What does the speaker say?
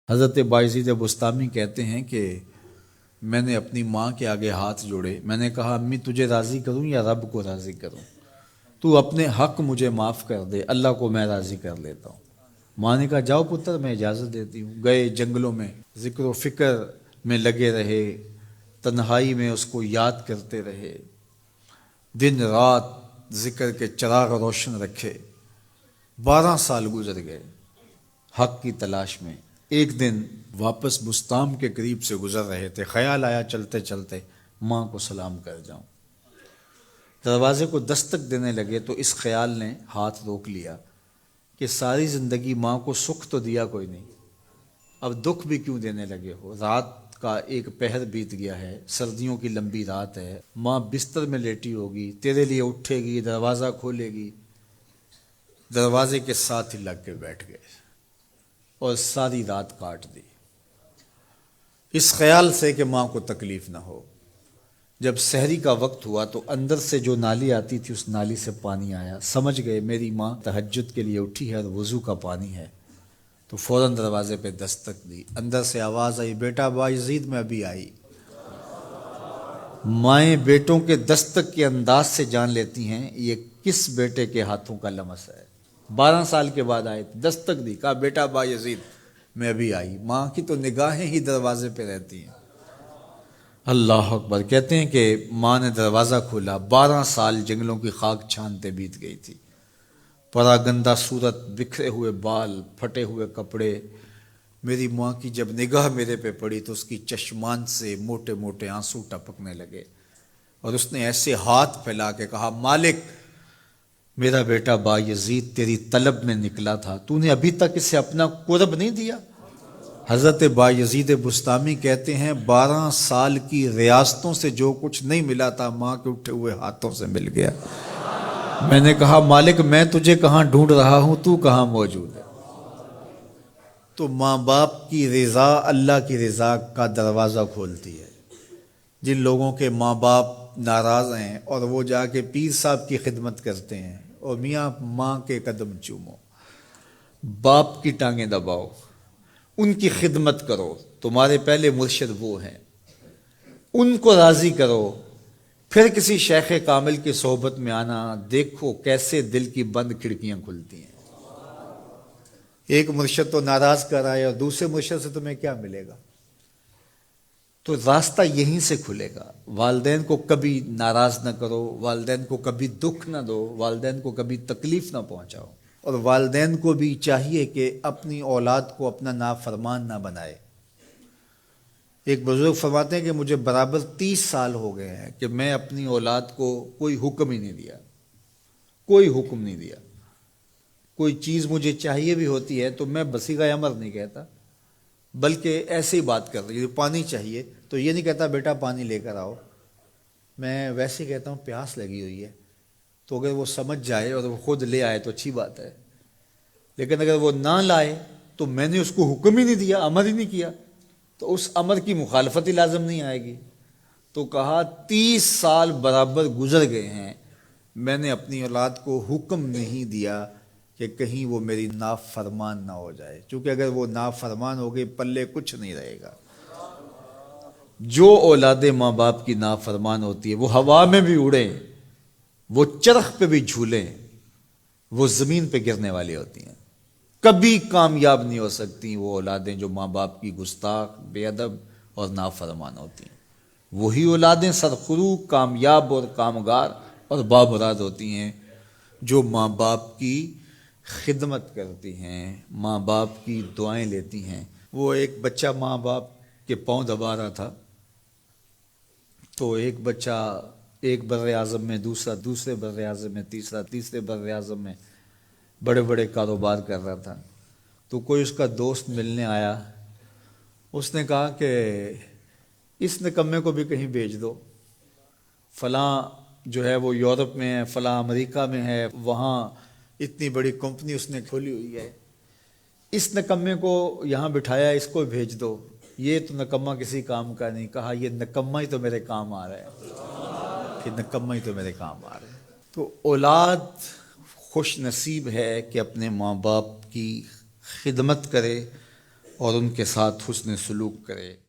حضرت بایزید بستامی کہتے ہیں کہ میں نے اپنی ماں کے آگے ہاتھ جوڑے، میں نے کہا امی تجھے راضی کروں یا رب کو راضی کروں؟ تو اپنے حق مجھے معاف کر دے، اللہ کو میں راضی کر لیتا ہوں۔ ماں نے کہا جاؤ پتر میں اجازت دیتی ہوں۔ گئے جنگلوں میں ذکر و فکر میں لگے رہے، تنہائی میں اس کو یاد کرتے رہے، دن رات ذکر کے چراغ روشن رکھے۔ 12 سال گزر گئے حق کی تلاش میں۔ ایک دن واپس بستام کے قریب سے گزر رہے تھے، خیال آیا چلتے چلتے ماں کو سلام کر جاؤں۔ دروازے کو دستک دینے لگے تو اس خیال نے ہاتھ روک لیا کہ ساری زندگی ماں کو سکھ تو دیا کوئی نہیں، اب دکھ بھی کیوں دینے لگے ہو؟ رات کا ایک پہر بیت گیا ہے، سردیوں کی لمبی رات ہے، ماں بستر میں لیٹی ہوگی، تیرے لیے اٹھے گی، دروازہ کھولے گی۔ دروازے کے ساتھ ہی لگ کے بیٹھ گئے اور ساری رات کاٹ دی، اس خیال سے کہ ماں کو تکلیف نہ ہو۔ جب سحری کا وقت ہوا تو اندر سے جو نالی آتی تھی اس نالی سے پانی آیا، سمجھ گئے میری ماں تہجد کے لیے اٹھی ہے اور وضو کا پانی ہے، تو فوراً دروازے پہ دستک دی۔ اندر سے آواز آئی بیٹا بایزید میں ابھی آئی۔ مائیں بیٹوں کے دستک کے انداز سے جان لیتی ہیں یہ کس بیٹے کے ہاتھوں کا لمس ہے۔ 12 سال کے بعد آئے، دستک دی، کہا بیٹا بایزید میں ابھی آئی۔ ماں کی تو نگاہیں ہی دروازے پہ رہتی ہیں۔ اللہ اکبر۔ کہتے ہیں کہ ماں نے دروازہ کھولا، 12 سال جنگلوں کی خاک چھانتے بیت گئی تھی، پراگندہ صورت، بکھرے ہوئے بال، پھٹے ہوئے کپڑے۔ میری ماں کی جب نگاہ میرے پہ پڑی تو اس کی چشمان سے موٹے موٹے آنسو ٹپکنے لگے، اور اس نے ایسے ہاتھ پھیلا کے کہا مالک میرا بیٹا بایزید تیری طلب میں نکلا تھا، تو نے ابھی تک اسے اپنا قرب نہیں دیا۔ حضرت بایزید بستامی کہتے ہیں 12 سال کی ریاستوں سے جو کچھ نہیں ملا تھا ماں کے اٹھے ہوئے ہاتھوں سے مل گیا۔ میں نے کہا مالک میں تجھے کہاں ڈھونڈ رہا ہوں، تو کہاں موجود ہے؟ تو ماں باپ کی رضا اللہ کی رضا کا دروازہ کھولتی ہے۔ جن لوگوں کے ماں باپ ناراض ہیں اور وہ جا کے پیر صاحب کی خدمت کرتے ہیں، اور میاں ماں کے قدم چومو، باپ کی ٹانگیں دباؤ، ان کی خدمت کرو، تمہارے پہلے مرشد وہ ہیں، ان کو راضی کرو، پھر کسی شیخ کامل کی صحبت میں آنا، دیکھو کیسے دل کی بند کھڑکیاں کھلتی ہیں۔ ایک مرشد تو ناراض کر آئے اور دوسرے مرشد سے تمہیں کیا ملے گا؟ تو راستہ یہیں سے کھلے گا۔ والدین کو کبھی ناراض نہ کرو، والدین کو کبھی دکھ نہ دو، والدین کو کبھی تکلیف نہ پہنچاؤ، اور والدین کو بھی چاہیے کہ اپنی اولاد کو اپنا نافرمان نہ بنائے۔ ایک بزرگ فرماتے ہیں کہ مجھے برابر 30 سال ہو گئے ہیں کہ میں اپنی اولاد کو کوئی حکم ہی نہیں دیا، کوئی حکم نہیں دیا۔ کوئی چیز مجھے چاہیے بھی ہوتی ہے تو میں بصیغہ امر نہیں کہتا، بلکہ ایسے ہی بات کر رہی ہے۔ پانی چاہیے تو یہ نہیں کہتا بیٹا پانی لے کر آؤ، میں ویسے ہی کہتا ہوں پیاس لگی ہوئی ہے، تو اگر وہ سمجھ جائے اور وہ خود لے آئے تو اچھی بات ہے، لیکن اگر وہ نہ لائے تو میں نے اس کو حکم ہی نہیں دیا، امر ہی نہیں کیا، تو اس امر کی مخالفت ہی لازم نہیں آئے گی۔ تو کہا 30 سال برابر گزر گئے ہیں، میں نے اپنی اولاد کو حکم نہیں دیا کہ کہیں وہ میری نافرمان نہ ہو جائے، چونکہ اگر وہ نافرمان ہو گئی پلے کچھ نہیں رہے گا۔ جو اولاد ماں باپ کی نافرمان ہوتی ہے وہ ہوا میں بھی اڑیں، وہ چرخ پہ بھی جھولیں، وہ زمین پہ گرنے والی ہوتی ہیں، کبھی کامیاب نہیں ہو سکتی وہ اولادیں جو ماں باپ کی گستاخ، بے ادب اور نافرمان ہوتی ہیں۔ وہی اولادیں سرخرو، کامیاب اور کامگار اور بامراد ہوتی ہیں جو ماں باپ کی خدمت کرتی ہیں، ماں باپ کی دعائیں لیتی ہیں۔ وہ ایک بچہ ماں باپ کے پاؤں دبا رہا تھا، تو ایک بچہ ایک بر اعظم میں، دوسرا دوسرے بر اعظم میں، تیسرا تیسرے بر اعظم میں بڑے بڑے کاروبار کر رہا تھا۔ تو کوئی اس کا دوست ملنے آیا، اس نے کہا کہ اس نکمے کو بھی کہیں بھیج دو، فلاں جو ہے وہ یورپ میں ہے، فلاں امریکہ میں ہے، وہاں اتنی بڑی کمپنی اس نے کھولی ہوئی ہے، اس نکمے کو یہاں بٹھایا، اس کو بھیج دو، یہ تو نکمہ کسی کام کا نہیں۔ کہا یہ نکمہ ہی تو میرے کام آ رہا ہے، کہ نکمہ ہی تو میرے کام آ رہا ہے۔ تو اولاد خوش نصیب ہے کہ اپنے ماں باپ کی خدمت کرے، اور ان کے ساتھ حسن سلوک کرے۔